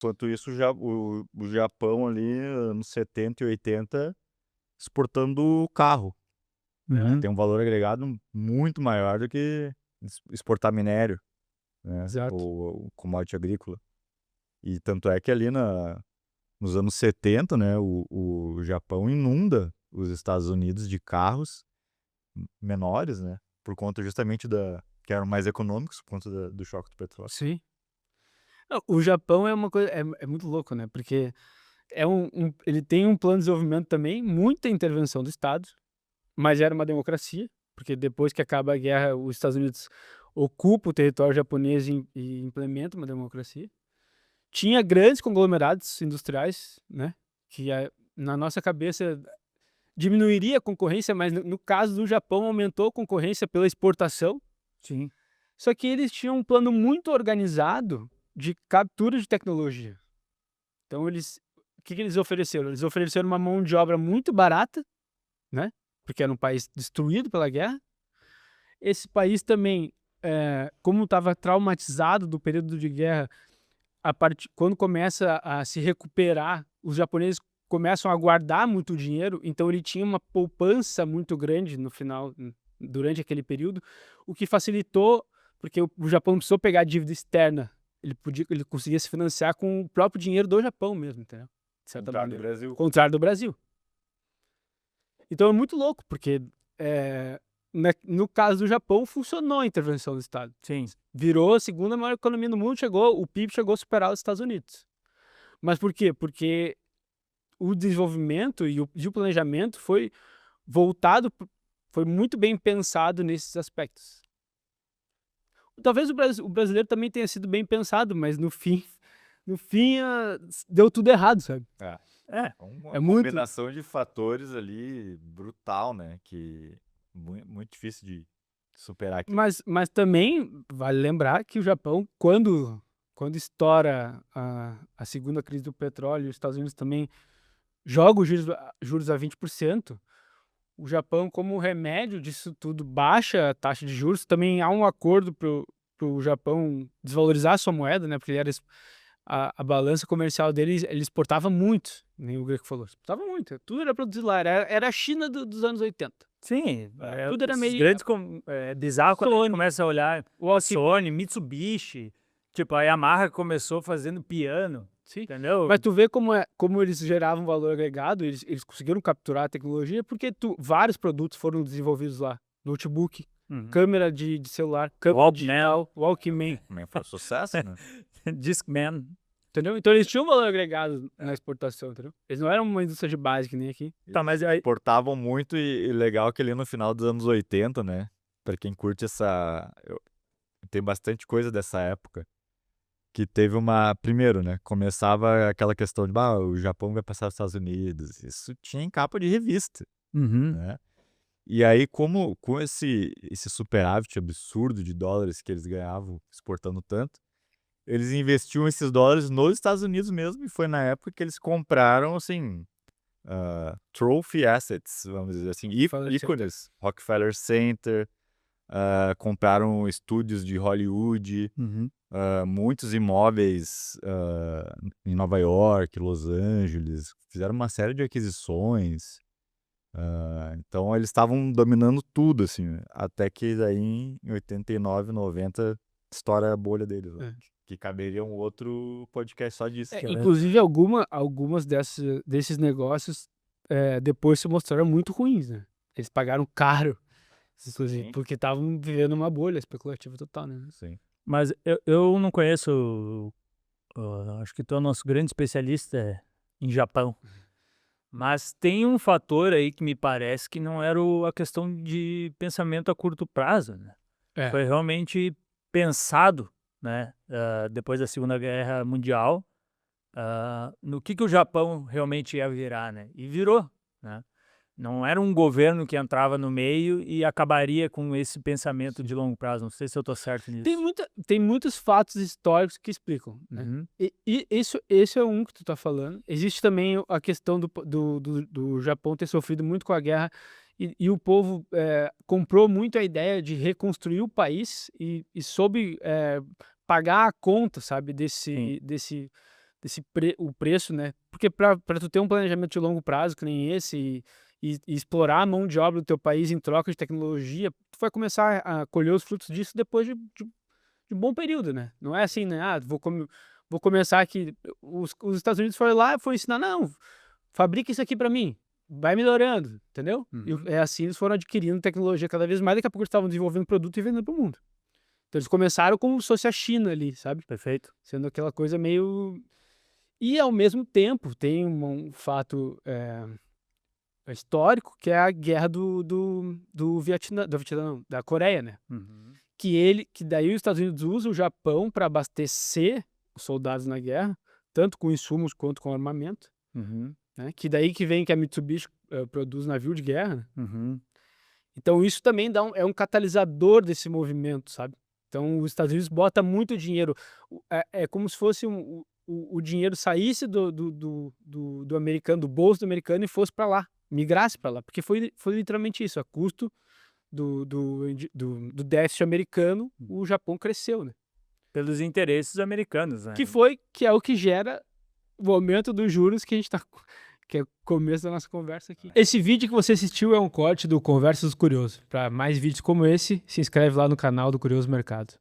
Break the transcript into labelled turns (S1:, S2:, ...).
S1: Enquanto isso, o Japão ali, anos 70 e 80, exportando carro, né?
S2: Uhum.
S1: Tem um valor agregado muito maior do que exportar minério, né?
S2: Exato.
S1: O commodity agrícola. E tanto é que ali nos anos 70, né, o Japão inunda os Estados Unidos de carros menores, né? Por conta justamente que eram mais econômicos, por conta do choque do petróleo.
S2: Sim. Não, o Japão é uma coisa é muito louco, né, porque ele tem um plano de desenvolvimento também, muita intervenção do Estado, mas era uma democracia, porque depois que acaba a guerra, os Estados Unidos ocupa o território japonês e implementa uma democracia. Tinha grandes conglomerados industriais, né, que na nossa cabeça diminuiria a concorrência, mas no caso do Japão aumentou a concorrência pela exportação.
S3: Sim.
S2: Só que eles tinham um plano muito organizado de captura de tecnologia. Então o que que eles ofereceram? Eles ofereceram uma mão de obra muito barata, né, porque era um país destruído pela guerra. Esse país também, como estava traumatizado do período de guerra, quando começa a se recuperar, os japoneses começam a guardar muito dinheiro, então ele tinha uma poupança muito grande no final, durante aquele período, o que facilitou, porque o Japão não precisou pegar dívida externa, ele conseguia se financiar com o próprio dinheiro do Japão mesmo, entendeu? De certa
S1: Contrário do
S2: maneira.
S1: Brasil.
S2: Contrário do Brasil. Então é muito louco, porque no caso do Japão funcionou a intervenção do Estado.
S3: Sim.
S2: Virou a segunda maior economia do mundo, o PIB chegou a superar os Estados Unidos. Mas por quê? Porque o desenvolvimento e o planejamento foi voltado, foi muito bem pensado nesses aspectos. Talvez o brasileiro também tenha sido bem pensado, mas no fim, deu tudo errado, sabe?
S3: É.
S1: Uma
S2: É muito.
S1: combinação de fatores ali brutal, né? Que muito difícil de superar aqui.
S2: Mas também vale lembrar que o Japão, quando estoura a segunda crise do petróleo, os Estados Unidos também joga os juros a 20%, o Japão, como remédio disso tudo, baixa a taxa de juros. Também há um acordo para o Japão desvalorizar a sua moeda, né? Porque a balança comercial deles, ele exportava muito, nem o Greco falou, exportava muito, tudo era produzido lá, era a China dos anos 80.
S3: Sim,
S2: Tudo era
S3: esses
S2: meio
S3: grandes bizarro quando a gente
S2: Sony,
S3: começa a olhar
S2: Walkman.
S3: Sony, Mitsubishi, tipo, a Yamaha começou fazendo piano,
S2: Sim.
S3: entendeu?
S2: Mas tu vê como eles geravam valor agregado, eles conseguiram capturar a tecnologia, porque vários produtos foram desenvolvidos lá. Notebook,
S3: Uhum.
S2: câmera de celular, câmera
S3: Walkman.
S2: digital, Walkman,
S1: Também foi um sucesso, né?
S3: Discman.
S2: entendeu? Então eles tinham valor agregado na exportação, entendeu? Eles não eram uma indústria de base que nem aqui.
S3: Tá, mas aí,
S1: Exportavam muito e legal que ali no final dos anos 80, né? Pra quem curte tem bastante coisa dessa época. Que teve primeiro, né? Começava aquela questão de, o Japão vai passar os Estados Unidos. Isso tinha em capa de revista,
S3: uhum.
S1: né? E aí, com esse superávit absurdo de dólares que eles ganhavam exportando tanto, eles investiam esses dólares nos Estados Unidos mesmo, e foi na época que eles compraram, assim, trophy assets, vamos dizer assim,
S2: Rockefeller Center.
S1: ícones. Rockefeller Center, compraram estúdios de Hollywood,
S3: Uhum.
S1: muitos imóveis em Nova York, Los Angeles, fizeram uma série de aquisições. Então eles estavam dominando tudo, assim, até que daí em 89, 90 estoura a bolha deles, lá,
S2: É.
S1: que caberia um outro podcast só disso.
S2: Inclusive, algumas desses negócios depois se mostraram muito ruins, né? Eles pagaram caro, inclusive,
S1: Sim.
S2: porque estavam vivendo uma bolha especulativa total, né?
S1: Sim.
S3: Mas eu não conheço, acho que tu é o nosso grande especialista em Japão. Mas tem um fator aí que me parece que não era a questão de pensamento a curto prazo, né?
S2: É.
S3: Foi realmente pensado, né, depois da Segunda Guerra Mundial, no que o Japão realmente ia virar, né? E virou, né? Não era um governo que entrava no meio e acabaria com esse pensamento de longo prazo. Não sei se eu tô certo nisso.
S2: Tem muitos fatos históricos que explicam, né?
S3: Uhum.
S2: E esse é um que tu tá falando. Existe também a questão do Japão ter sofrido muito com a guerra e o povo comprou muito a ideia de reconstruir o país e soube pagar a conta, sabe,
S3: Sim.
S2: o preço, né? Porque para tu ter um planejamento de longo prazo, que nem esse, e explorar a mão de obra do teu país em troca de tecnologia, tu vai começar a colher os frutos disso depois de um bom período, né? Não é assim, né? Vou começar aqui. Os Estados Unidos foram lá e foram ensinar, não, fabrica isso aqui para mim. Vai melhorando, entendeu? E é assim eles foram adquirindo tecnologia cada vez mais, daqui a pouco eles estavam desenvolvendo produto e vendendo para o mundo. Então eles começaram como se fosse a China ali, sabe?
S3: Perfeito.
S2: Sendo aquela coisa meio... E ao mesmo tempo tem um fato histórico, que é a guerra do Vietnã, da Coreia, né? Que daí os Estados Unidos usam o Japão para abastecer os soldados na guerra, tanto com insumos quanto com armamento, né? Que daí que vem que a Mitsubishi produz navio de guerra, né? Então isso também é um catalisador desse movimento, sabe? Então os Estados Unidos botam muito dinheiro, é como se fosse o dinheiro saísse do americano, do bolso do americano, e fosse para lá, migrasse para lá, porque foi literalmente isso, a custo do déficit americano, o Japão cresceu, né?
S3: Pelos interesses americanos, né?
S2: Que é o que gera o aumento dos juros que a gente está... que é o começo da nossa conversa aqui. Esse vídeo que você assistiu é um corte do Conversas do Curioso. Para mais vídeos como esse, se inscreve lá no canal do Curioso Mercado.